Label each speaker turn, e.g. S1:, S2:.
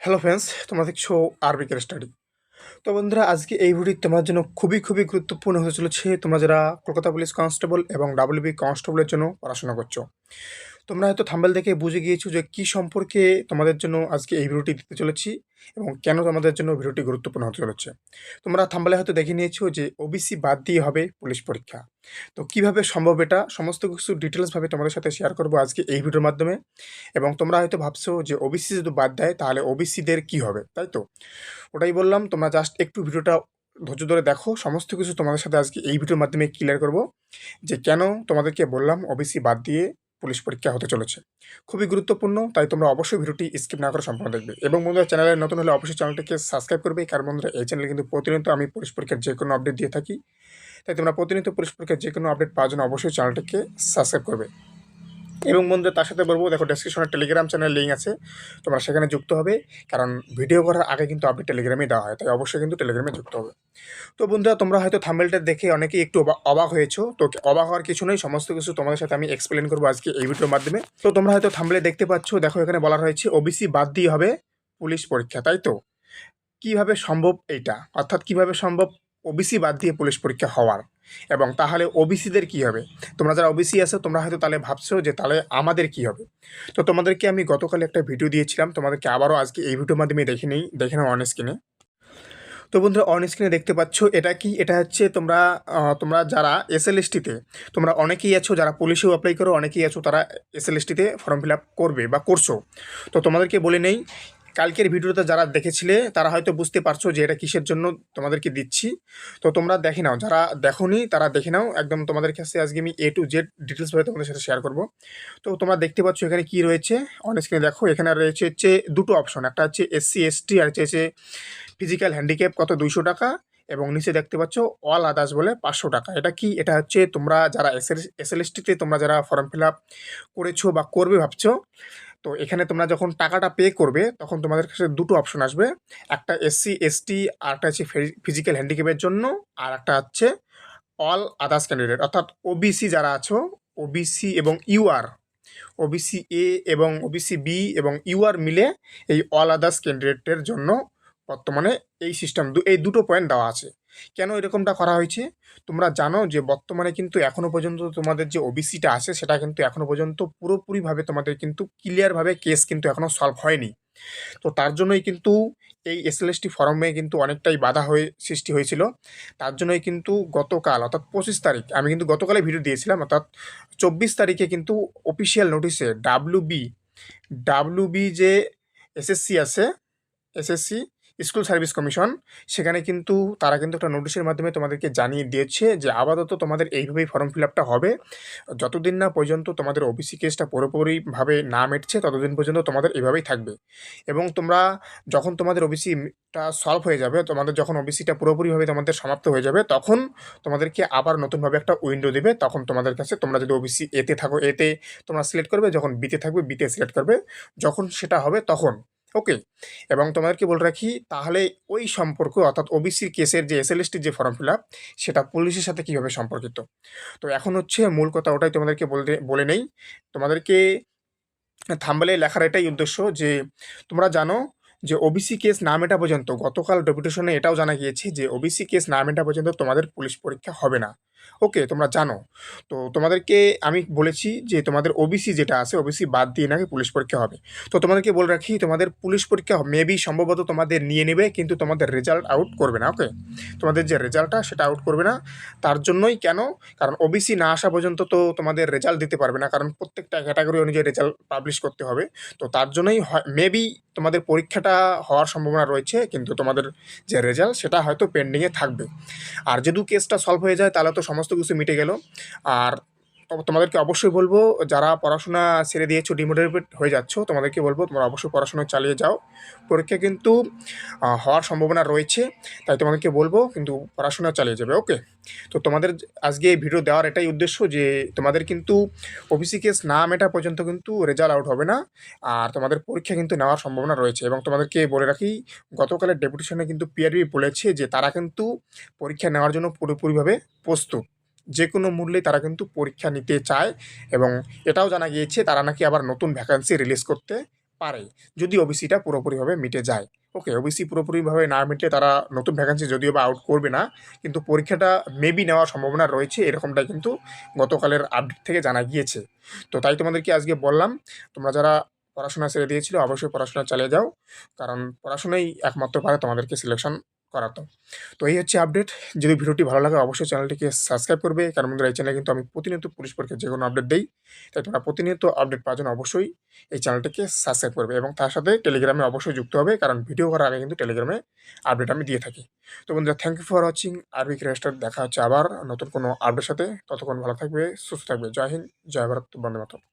S1: Hello friends, তোমরা দেখছো আরবিকের study. তো বন্ধুরা, আজকে এই ভিডিও তোমার জন্য খুবই গুরুত্বপূর্ণ হতে চলেছে। তোমরা যারা কলকাতা পুলিশ কনস্টেবল এবং ডাব্লিউবি কনস্টেবলের জন্য পড়াশোনা করছো, তোমরা হয়তো থাম্বনেল দেখে বুঝে গিয়েছো যে কী সম্পর্কে তোমাদের জন্য আজকে এই ভিডিওটি দিতে চলেছি এবং কেন তোমাদের জন্য ভিডিওটি গুরুত্বপূর্ণ হতে চলেছে। তোমরা থাম্বনেলে হয়তো দেখে নিয়েছো যে ওবিসি বাদ দিয়ে হবে পুলিশ পরীক্ষা। তো কিভাবে সম্ভব, এটা সমস্ত কিছু ডিটেলসভাবে তোমাদের সাথে শেয়ার করবো আজকে এই ভিডিওর মাধ্যমে। এবং তোমরা হয়তো ভাবছো যে ওবিসি যদি বাদ দেয় তাহলে ওবিসিদের কি হবে, তাই তো? ওটাই বললাম, তোমরা জাস্ট একটু ভিডিওটা ধৈর্য ধরে দেখো। সমস্ত কিছু তোমাদের সাথে আজকে এই ভিডিওর মাধ্যমে ক্লিয়ার করব যে কেন তোমাদেরকে বললাম ওবিসি বাদ দিয়ে পুলিশ পরীক্ষা হতে চলেছে। খুবই গুরুত্বপূর্ণ, তাই তোমরা অবশ্যই ভিডিওটি স্কিপ না করে সম্পূর্ণ দেখবে। এবং বন্ধুরা, চ্যানেলে নতুন হলে অবশ্যই চ্যানেলটিকে সাবস্ক্রাইব করবে, কারণ বন্ধুরা এই চ্যানেলে কিন্তু প্রতিনিয়ত আমি পুলিশ পরীক্ষার যে কোনো আপডেট দিয়ে থাকি। তাই তোমরা প্রতিনিয়ত পুলিশ পরীক্ষার যে কোনো আপডেট পাওয়ার জন্য অবশ্যই চ্যানেলটিকে সাবস্ক্রাইব করবে। এবং বন্ধুরা, তার সাথে বলবো, দেখো ডেসক্রিপশনে টেলিগ্রাম চ্যানেল লিঙ্ক আছে, তোমরা সেখানে যুক্ত হবে। কারণ ভিডিও করার আগে কিন্তু আপডেট টেলিগ্রামেই দেওয়া হয়, তাই অবশ্যই কিন্তু টেলিগ্রামে যুক্ত হবে। তো বন্ধুরা, তোমরা হয়তো থাম্বনেলটা দেখে অনেকেই একটু অবাক হয়েছো। তো অবাক হওয়ার কিছু নেই, সমস্ত কিছু তোমাদের সাথে আমি এক্সপ্লেন করবো আজকে এই ভিডিওর মাধ্যমে। তো তোমরা হয়তো থাম্বনেলে দেখতে পাচ্ছ, দেখো এখানে বলা হয়েছে ওবিসি বাদ দিয়ে হবে পুলিশ পরীক্ষা, তাই তো? কিভাবে সম্ভব এইটা, অর্থাৎ কিভাবে সম্ভব ওবিসি বাদ দিয়ে পুলিশ পরীক্ষা হওয়ার, এবং তাহলে ওবিসিদের কি হবে? তোমরা যারা ওবিসি আছো, তোমরা হয়তো তাহলে ভাবছো যে তাহলে আমাদের কি হবে। তো তোমাদেরকে আমি গতকাল একটা ভিডিও দিয়েছিলাম, তোমাদেরকে আবারও আজকে এই ভিডিওর মাধ্যমে দেখে নাও অন স্ক্রিনে। তো বন্ধুরা, অন স্ক্রিনে দেখতে পাচ্ছ এটা কি, এটা হচ্ছে তোমরা যারা এসএলএসটিতে, তোমরা অনেকেই আছো যারা পুলিশেও অ্যাপ্লাই করো, অনেকেই আছো তারা এসএলএসটিতে ফর্ম ফিল আপ করবে বা করছো। তো তোমাদেরকে বলে নেই, কালকের ভিডিওতে যারা দেখেছিলে তারা হয়তো বুঝতে পারছো যে এটা কিসের জন্য তোমাদেরকে দিচ্ছি। তো তোমরা দেখে নাও, যারা দেখোনি তারা দেখে নাও একদম। তোমাদের কাছে আজকে আমি A to Z ডিটেলসভাবে তোমাদের সাথে শেয়ার করবো। তো তোমরা দেখতে পাচ্ছ এখানে কি রয়েছে অন স্ক্রিনে, দেখো এখানে রয়েছে হচ্ছে দুটো অপশন, একটা হচ্ছে এসসি এসটি আর হচ্ছে ফিজিক্যাল হ্যান্ডিক্যাপ কত 200 টাকা, এবং নিচে দেখতে পাচ্ছ অল আদার্স বলে 500 টাকা। এটা কি, এটা হচ্ছে তোমরা যারা এসএলএসটিতে তোমরা যারা ফর্ম ফিল আপ করেছো বা করবে ভাবছো, তো এখানে তোমরা যখন টাকাটা পে করবে তখন তোমাদের কাছে দুটো অপশন আসবে, একটা এসসি এসটি আর একটা হচ্ছে ফিজিক্যাল হ্যান্ডিক্যাপের জন্য, আর একটা হচ্ছে অল আদার্স ক্যান্ডিডেট, অর্থাৎ ওবিসি যারা আছো, ওবিসি এবং ইউআর, ওবিসি এ এবং ওবিসি বি এবং ইউআর মিলে এই অল আদার্স ক্যান্ডিডেটের জন্য বর্তমানে এই সিস্টেম এই দুটো পয়েন্ট দেওয়া আছে। কেন এরকমটা করা হয়েছে? তোমরা জানো যে বর্তমানে কিন্তু এখনও পর্যন্ত তোমাদের যে ওবিসিটা আছে সেটা কিন্তু এখনও পর্যন্ত পুরোপুরিভাবে তোমাদের কিন্তু ক্লিয়ারভাবে কেস কিন্তু এখনও সলভ হয়নি। তো তার জন্যই কিন্তু এই এসএলএসটি ফরমে কিন্তু অনেকটাই বাধা হয়ে সৃষ্টি হয়েছিল। তার জন্যই কিন্তু গতকাল, অর্থাৎ 25 তারিখ, আমি কিন্তু গতকালে ভিডিও দিয়েছিলাম, অর্থাৎ 24 তারিখে কিন্তু অফিসিয়াল নোটিশে ডাব্লুবি যে এসএসসি আছে, এসএসসি স্কুল সার্ভিস কমিশন, সেখানে কিন্তু তারা কিন্তু একটা নোটিশের মাধ্যমে তোমাদেরকে জানিয়ে দিয়েছে যে আপাতত তোমাদের এইভাবেই ফর্ম ফিল আপটা হবে, যতদিন না পর্যন্ত তোমাদের ওবিসি কেসটা পুরোপুরিভাবে না মিটছে ততদিন পর্যন্ত তোমাদের এইভাবেই থাকবে। এবং তোমরা যখন তোমাদের ওবিসিটা সলভ হয়ে যাবে, তোমাদের যখন ওবিসিটা পুরোপুরিভাবে তোমাদের সমাপ্ত হয়ে যাবে, তখন তোমাদেরকে আবার নতুনভাবে একটা উইন্ডো দেবে। তখন তোমাদের কাছে, তোমরা যদি ওবিসি এতে থাকো এতে তোমরা সিলেক্ট করবে, যখন বিতে থাকবে বিতে সিলেক্ট করবে, যখন সেটা হবে তখন। ওকে। এবং তোমাদেরকে বলে রাখি, তাহলে ওই সম্পর্ক, অর্থাৎ ওবিসি কেসের যে এসএলএসটির যে ফর্ম ফিল আপ, সেটা পুলিশের সাথে কীভাবে সম্পর্কিত। তো এখন হচ্ছে মূল কথা, ওটাই তোমাদেরকে বলে নেই। তোমাদেরকে থাম্বনেলে লেখার এটাই উদ্দেশ্য যে তোমরা জানো যে ওবিসি কেস না মেটা পর্যন্ত, গতকাল ডেপুটেশনে এটাও জানা গিয়েছে যে ওবিসি কেস না মেটা পর্যন্ত তোমাদের পুলিশ পরীক্ষা হবে না। ওকে, তোমরা জানো। তো তোমাদেরকে আমি বলেছি যে তোমাদের ওবিসি যেটা আছে, ওবিসি বাদ দিয়ে নাকি পুলিশ পরীক্ষা হবে। তো তোমাদেরকে বলে রাখি, তোমাদের পুলিশ পরীক্ষা মেবি সম্ভবত তোমাদের নিয়ে নেবে, কিন্তু তোমাদের রেজাল্ট আউট করবে না। ওকে, তোমাদের যে রেজাল্টটা সেটা আউট করবে না। তার জন্যই, কেন, কারণ ওবিসি না আসা পর্যন্ত তো তোমাদের রেজাল্ট দিতে পারবে না, কারণ প্রত্যেকটা ক্যাটাগরি অনুযায়ী রেজাল্ট পাবলিশ করতে হবে। তো তার জন্যই মেবি তোমাদের পরীক্ষাটা হওয়ার সম্ভাবনা রয়েছে, কিন্তু তোমাদের যে রেজাল্ট সেটা হয়তো পেন্ডিংয়ে থাকবে। আর যদি কেসটা সলভ হয়ে যায় তাহলে তো সমস্ত কিছু মিটে গেল। আর তোমাদেরকে অবশ্যই বলবো, যারা পড়াশোনা ছেড়ে দিয়েছো, ডিমোটিভেট হয়ে যাচ্ছ, তোমাদেরকে বলবো তোমরা অবশ্যই পড়াশোনা চালিয়ে যাও। পরীক্ষা কিন্তু হওয়ার সম্ভাবনা রয়েছে, তাই তোমাদেরকে বলবো কিন্তু পড়াশোনা চালিয়ে যাবে। ওকে। তো তোমাদের আজকে এই ভিডিও দেওয়ার এটাই উদ্দেশ্য যে তোমাদের কিন্তু ওবিসি কেস না মেটা পর্যন্ত কিন্তু রেজাল্ট আউট হবে না, আর তোমাদের পরীক্ষা কিন্তু নেওয়ার সম্ভাবনা রয়েছে। এবং তোমাদেরকে বলে রাখি, গতকালের ডেপুটেশনে কিন্তু পিআরবি বলেছে যে তারা কিন্তু পরীক্ষা নেওয়ার জন্য পুরোপুরিভাবে প্রস্তুত, যে কোনো মূল্যে তারা কিন্তু পরীক্ষা নিতে চায়। এবং এটাও জানা গিয়েছে তারা নাকি আবার নতুন ভ্যাকান্সি রিলিজ করতে পারে, যদি ওবিসিটা পুরোপুরিভাবে মিটে যায়। ওকে, ওবিসি পুরোপুরিভাবে না মিটলে তারা নতুন ভ্যাকেন্সি যদিও বা আউট করবে না, কিন্তু পরীক্ষাটা মেবি নেওয়ার সম্ভাবনা রয়েছে, এরকমটাই কিন্তু গতকালের আপডেট থেকে জানা গিয়েছে। তো তাই তোমাদেরকে আজকে বললাম, তোমরা যারা পড়াশোনা ছেড়ে দিয়েছিল অবশ্যই পড়াশোনা চালিয়ে যাও, কারণ পড়াশোনাই একমাত্র পারে তোমাদেরকে সিলেকশন করাতো। তো এই হচ্ছে আপডেট। যদি ভিডিওটি ভালো লাগে অবশ্যই চ্যানেলটিকে সাবস্ক্রাইব করবে, কারণ বন্ধুরা এই চ্যানেলে কিন্তু আমি প্রতিনিয়ত পুলিশ পরীক্ষার যে কোনো আপডেট দেই। তাই তোমরা প্রতিনিয়ত আপডেট পাওয়ার জন্য অবশ্যই এই চ্যানেলটিকে সাবস্ক্রাইব করবে, এবং তার সাথে টেলিগ্রামে অবশ্যই যুক্ত হবে, কারণ ভিডিও করার আগে কিন্তু টেলিগ্রামে আপডেট আমি দিয়ে থাকি। তো বন্ধুরা, থ্যাংক ইউ ফর ওয়াচিং আরবি ক্রেস্টার। দেখা হচ্ছে আবার নতুন কোনো আপডেটের সাথে। ততক্ষণ ভালো থাকবে, সুস্থ থাকবে। জয় হিন্দ, জয় ভারত, বন্দে মাতরম।